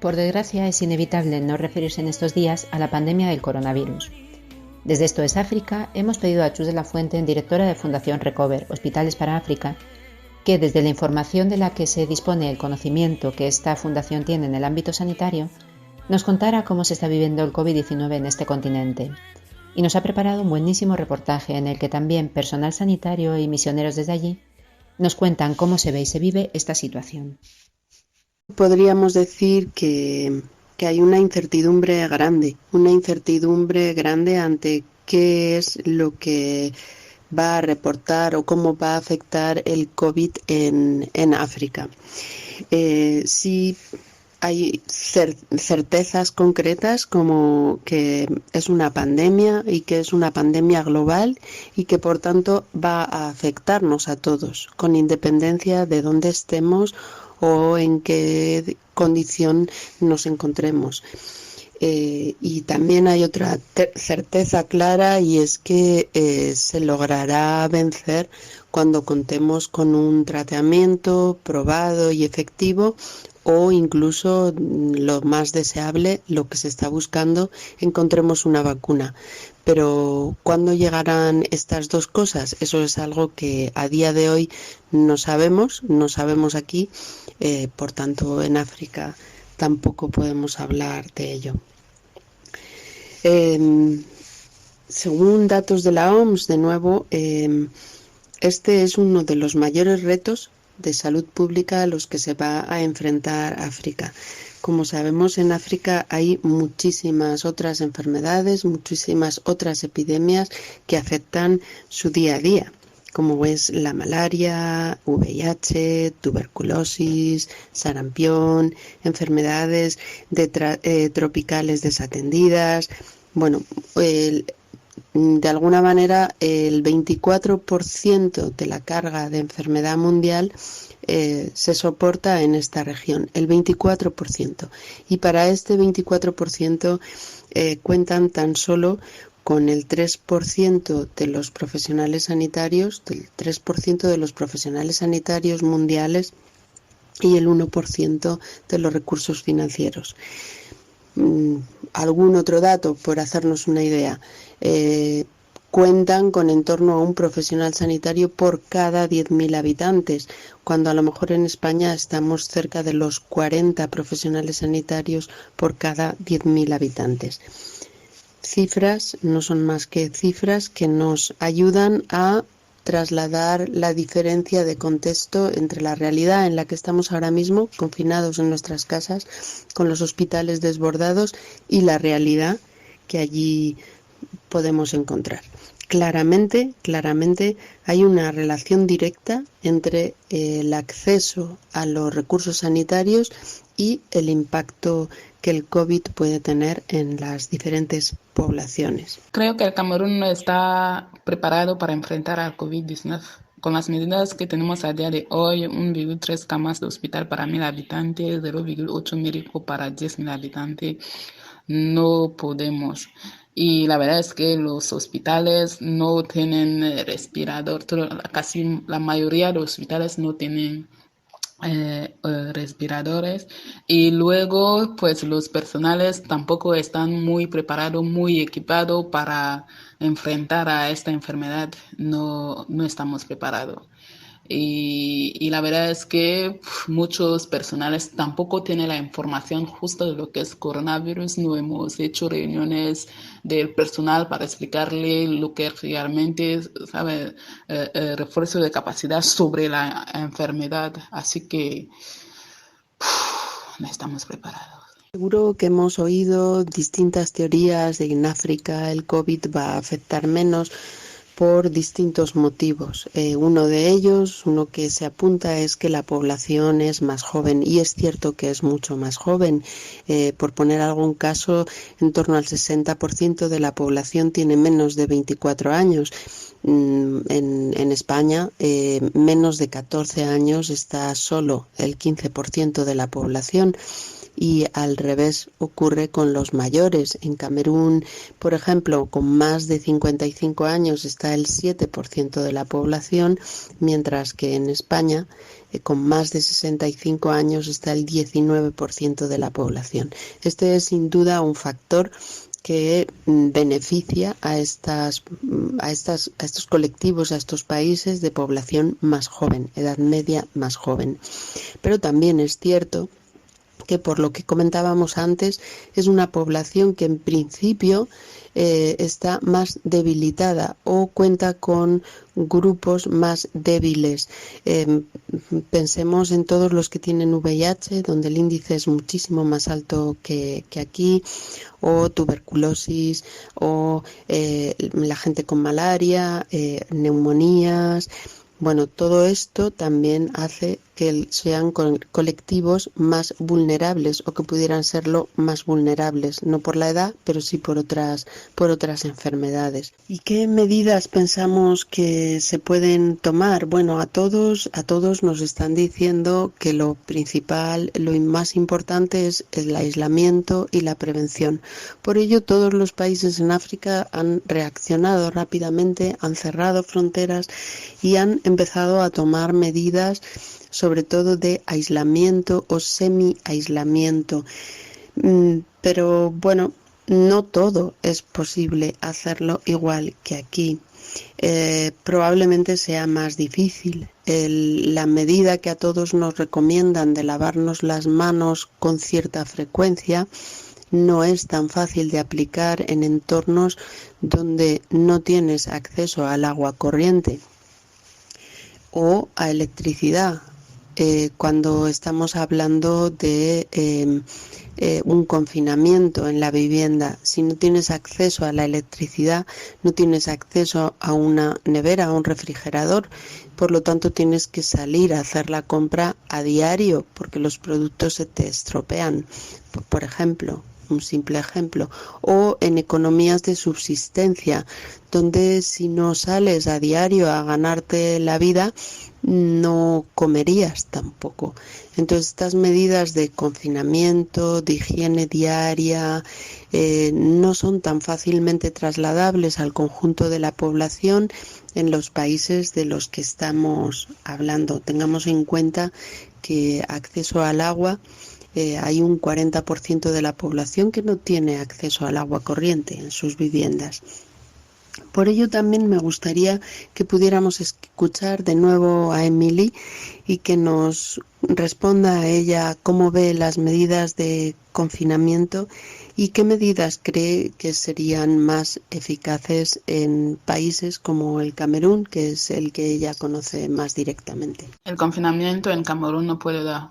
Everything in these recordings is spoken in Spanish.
Por desgracia, es inevitable no referirse en estos días a la pandemia del coronavirus. Desde Esto es África, hemos pedido a Chus de la Fuente, directora de Fundación Recover, Hospitales para África, que desde la información de la que se dispone el conocimiento que esta fundación tiene en el ámbito sanitario, nos contara cómo se está viviendo el COVID-19 en este continente. Y nos ha preparado un buenísimo reportaje en el que también personal sanitario y misioneros desde allí nos cuentan cómo se ve y se vive esta situación. Podríamos decir que hay una incertidumbre grande ante qué es lo que va a reportar o cómo va a afectar el COVID en África. Sí hay certezas concretas como que es una pandemia y que es una pandemia global y que por tanto va a afectarnos a todos, con independencia de dónde estemos o en qué condición nos encontremos. Y también hay otra certeza clara, y es que se logrará vencer cuando contemos con un tratamiento probado y efectivo, o incluso lo más deseable, lo que se está buscando, encontremos una vacuna. Pero ¿cuándo llegarán estas dos cosas? Eso es algo que a día de hoy no sabemos aquí, por tanto en África tampoco podemos hablar de ello. Según datos de la OMS, de nuevo, este es uno de los mayores retos de salud pública a los que se va a enfrentar África. Como sabemos, en África hay muchísimas otras enfermedades, muchísimas otras epidemias que afectan su día a día, como es la malaria, VIH, tuberculosis, sarampión, enfermedades tropicales desatendidas. Bueno, de alguna manera el 24% de la carga de enfermedad mundial se soporta en esta región, el 24%. Y para este 24% cuentan tan solo con el 3% de los profesionales sanitarios, mundiales, y el 1% de los recursos financieros. Algún otro dato, por hacernos una idea, cuentan con en torno a un profesional sanitario por cada 10.000 habitantes, cuando a lo mejor en España estamos cerca de los 40 profesionales sanitarios por cada 10.000 habitantes. Cifras no son más que cifras que nos ayudan a trasladar la diferencia de contexto entre la realidad en la que estamos ahora mismo, confinados en nuestras casas, con los hospitales desbordados, y la realidad que allí podemos encontrar. Claramente hay una relación directa entre el acceso a los recursos sanitarios y el impacto que el COVID puede tener en las diferentes poblaciones. Creo que el Camerún no está preparado para enfrentar al COVID-19. Con las medidas que tenemos a día de hoy, 1,3 camas de hospital para 1.000 habitantes, 0,8 médico para 10.000 habitantes, no podemos. Y la verdad es que los hospitales no tienen respirador, casi la mayoría de los hospitales no tienen respiradores, y luego pues los personales tampoco están muy preparados, muy equipados para enfrentar a esta enfermedad. No estamos preparados. Y la verdad es que muchos personales tampoco tienen la información justa de lo que es coronavirus. No hemos hecho reuniones del personal para explicarle lo que realmente sabe, refuerzo de capacidad sobre la enfermedad. Así que no estamos preparados. Seguro que hemos oído distintas teorías de que en África el COVID va a afectar menos por distintos motivos. Uno de ellos, uno que se apunta, es que la población es más joven, y es cierto que es mucho más joven. Por poner algún caso, en torno al 60% de la población tiene menos de 24 años. En España, menos de 14 años está solo el 15% de la población. Y al revés ocurre con los mayores. En Camerún, por ejemplo, con más de 55 años está el 7% de la población, mientras que en España con más de 65 años está el 19% de la población. Este es sin duda un factor que beneficia a estos colectivos, a estos países de población más joven, edad media más joven. Pero también es cierto que, por lo que comentábamos antes, es una población que en principio está más debilitada o cuenta con grupos más débiles. Pensemos en todos los que tienen VIH, donde el índice es muchísimo más alto que aquí, o tuberculosis, o la gente con malaria, neumonías. Bueno, todo esto también hace que sean colectivos más vulnerables, o que pudieran serlo más vulnerables, no por la edad, pero sí por otras enfermedades. ¿Y qué medidas pensamos que se pueden tomar? Bueno, a todos nos están diciendo que lo principal, lo más importante es el aislamiento y la prevención. Por ello, todos los países en África han reaccionado rápidamente, han cerrado fronteras y han empezado a tomar medidas, sobre todo de aislamiento o semi-aislamiento. Pero bueno, no todo es posible hacerlo igual que aquí. Probablemente sea más difícil. La medida que a todos nos recomiendan de lavarnos las manos con cierta frecuencia no es tan fácil de aplicar en entornos donde no tienes acceso al agua corriente o a electricidad. Cuando estamos hablando de un confinamiento en la vivienda, si no tienes acceso a la electricidad, no tienes acceso a una nevera, a un refrigerador, por lo tanto tienes que salir a hacer la compra a diario porque los productos se te estropean, por ejemplo. Un simple ejemplo, o en economías de subsistencia, donde si no sales a diario a ganarte la vida, no comerías tampoco. Entonces, estas medidas de confinamiento, de higiene diaria, no son tan fácilmente trasladables al conjunto de la población en los países de los que estamos hablando. Tengamos en cuenta que acceso al agua, hay un 40% de la población que no tiene acceso al agua corriente en sus viviendas. Por ello también me gustaría que pudiéramos escuchar de nuevo a Emily y que nos responda a ella cómo ve las medidas de confinamiento y qué medidas cree que serían más eficaces en países como el Camerún, que es el que ella conoce más directamente. El confinamiento en Camerún no puede dar,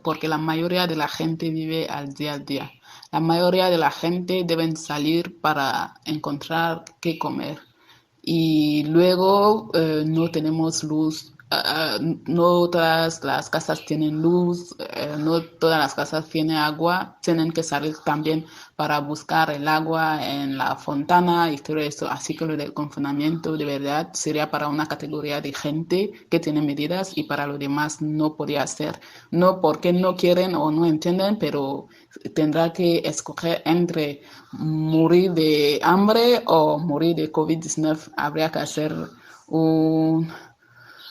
porque la mayoría de la gente vive al día a día. La mayoría de la gente deben salir para encontrar qué comer. Y luego no tenemos luz. No todas las casas tienen luz, no todas las casas tienen agua, tienen que salir también para buscar el agua en la fontana y todo eso. Así que lo del confinamiento de verdad sería para una categoría de gente que tiene medidas y para los demás no podría ser. No porque no quieren o no entienden, pero tendrá que escoger entre morir de hambre o morir de COVID-19.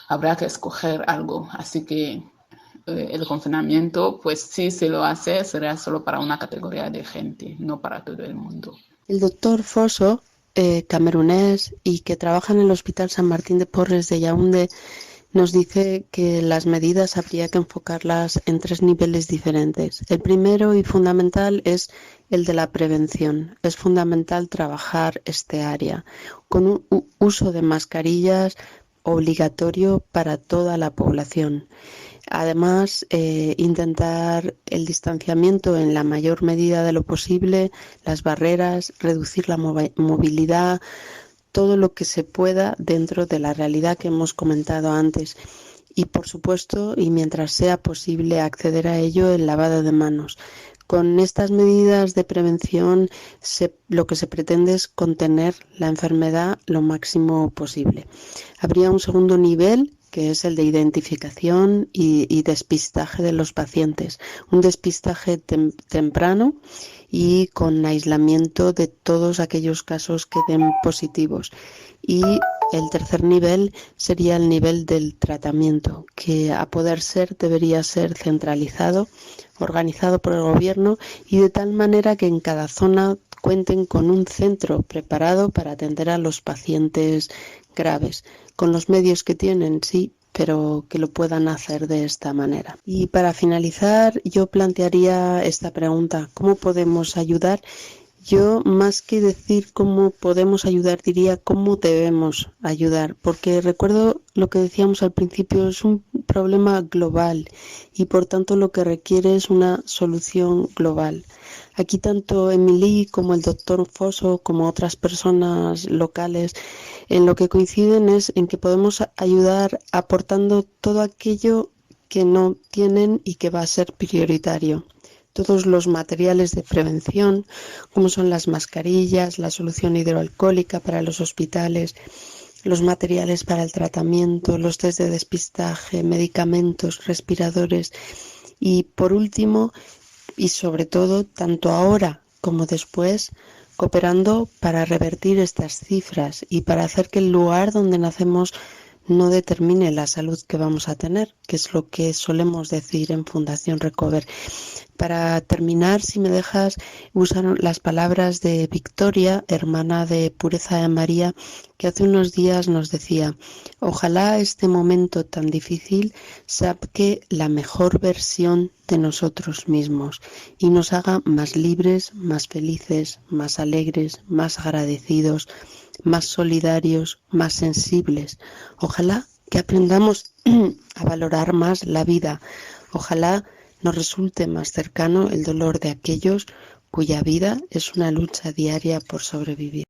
Habría que escoger algo, así que el confinamiento, pues si se lo hace, será solo para una categoría de gente, no para todo el mundo. El doctor Foso, camerunés y que trabaja en el Hospital San Martín de Porres de Yaoundé, nos dice que las medidas habría que enfocarlas en 3 niveles diferentes. El primero y fundamental es el de la prevención. Es fundamental trabajar este área con un uso de mascarillas obligatorio para toda la población. Además, intentar el distanciamiento en la mayor medida de lo posible, las barreras, reducir la movilidad, todo lo que se pueda dentro de la realidad que hemos comentado antes. Y, por supuesto, y mientras sea posible acceder a ello, el lavado de manos. Con estas medidas de prevención lo que se pretende es contener la enfermedad lo máximo posible. Habría un segundo nivel, que es el de identificación y despistaje de los pacientes. Un despistaje temprano y con aislamiento de todos aquellos casos que den positivos. Y El tercer nivel sería el nivel del tratamiento, que a poder ser debería ser centralizado, organizado por el gobierno y de tal manera que en cada zona cuenten con un centro preparado para atender a los pacientes graves, con los medios que tienen, sí, pero que lo puedan hacer de esta manera. Y para finalizar, yo plantearía esta pregunta: ¿cómo podemos ayudar? Yo, más que decir cómo podemos ayudar, diría cómo debemos ayudar, porque recuerdo lo que decíamos al principio, es un problema global y por tanto lo que requiere es una solución global. Aquí tanto Emily como el doctor Foso como otras personas locales en lo que coinciden es en que podemos ayudar aportando todo aquello que no tienen y que va a ser prioritario. Todos los materiales de prevención, como son las mascarillas, la solución hidroalcohólica para los hospitales, los materiales para el tratamiento, los test de despistaje, medicamentos, respiradores y, por último, y sobre todo, tanto ahora como después, cooperando para revertir estas cifras y para hacer que el lugar donde nacemos no determine la salud que vamos a tener, que es lo que solemos decir en Fundación Recover. Para terminar, si me dejas, usar las palabras de Victoria, hermana de Pureza de María, que hace unos días nos decía: ojalá este momento tan difícil saque la mejor versión de nosotros mismos y nos haga más libres, más felices, más alegres, más agradecidos, más solidarios, más sensibles. Ojalá que aprendamos a valorar más la vida. Ojalá nos resulte más cercano el dolor de aquellos cuya vida es una lucha diaria por sobrevivir.